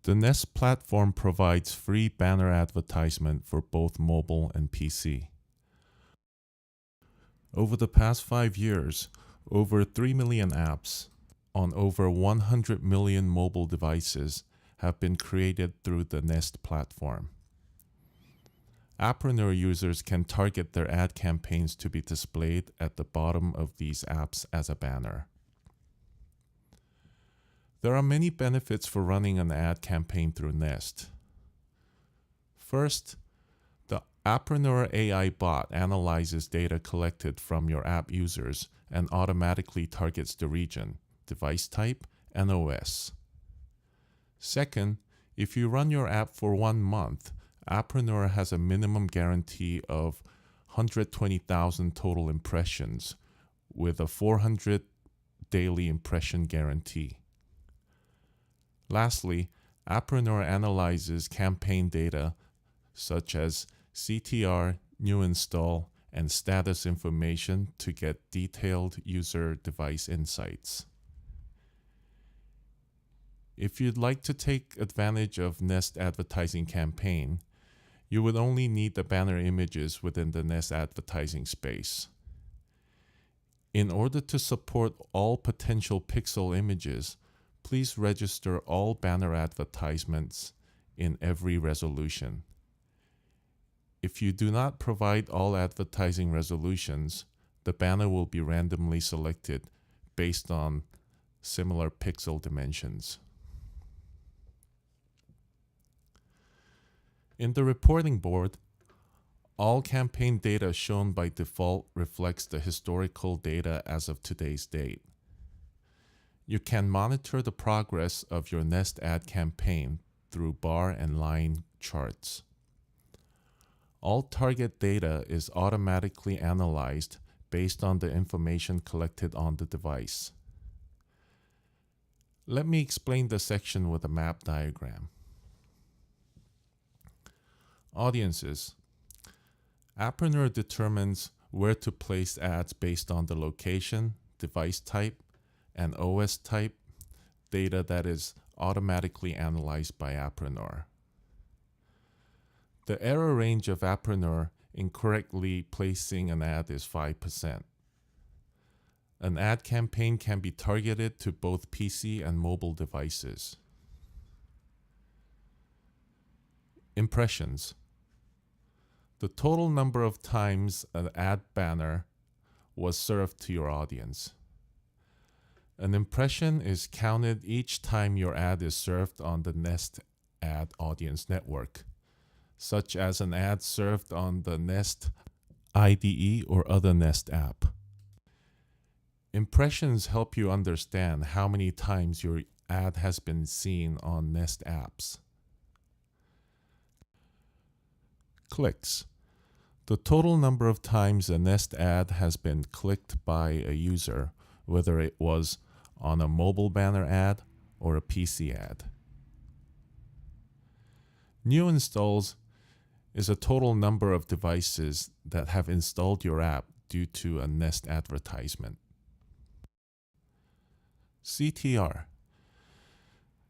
The NEST platform provides free banner advertisement for both mobile and PC. Over the past 5 years, over 3 million apps on over 100 million mobile devices have been created through the NEST platform. Appreneur users can target their ad campaigns to be displayed at the bottom of these apps as a banner. There are many benefits for running an ad campaign through NEST. First, the Appreneur AI bot analyzes data collected from your app users and automatically targets the region, device type, and OS. Second, if you run your app for 1 month, Appreneur has a minimum guarantee of 120,000 total impressions with a 400 daily impression guarantee. Lastly, Appreneur analyzes campaign data such as CTR, new install, and status information to get detailed user device insights. If you'd like to take advantage of NEST advertising campaign, you would only need the banner images within the NEST advertising space. In order to support all potential pixel images, please register all banner advertisements in every resolution. If you do not provide all advertising resolutions, the banner will be randomly selected based on similar pixel dimensions. In the reporting board, all campaign data shown by default reflects the historical data as of today's date. You can monitor the progress of your NEST ad campaign through bar and line charts. All target data is automatically analyzed based on the information collected on the device. Let me explain the section with a map diagram. Audiences. Appreneur determines where to place ads based on the location, device type, and OS type data that is automatically analyzed by Appreneur. The error range of Appreneur incorrectly placing an ad is 5%. An ad campaign can be targeted to both PC and mobile devices. Impressions. The total number of times an ad banner was served to your audience. An impression is counted each time your ad is served on the NEST ad audience network, such as an ad served on the NEST IDE or other NEST app. Impressions help you understand how many times your ad has been seen on NEST apps. Clicks. The total number of times a NEST ad has been clicked by a user, whether it was on a mobile banner ad or a PC ad. New installs is a total number of devices that have installed your app due to a NEST advertisement. CTR.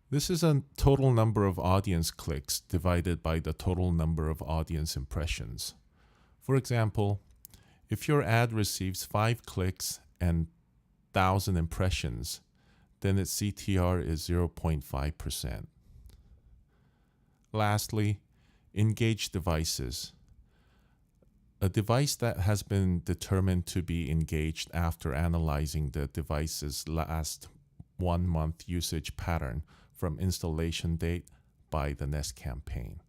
This is a total number of audience clicks divided by the total number of audience impressions. For example, if your ad receives 5 clicks and 1,000 impressions, then its CTR is 0.5%. Lastly, engaged devices. A device that has been determined to be engaged after analyzing the device's last 1 month usage pattern from installation date by the NEST campaign.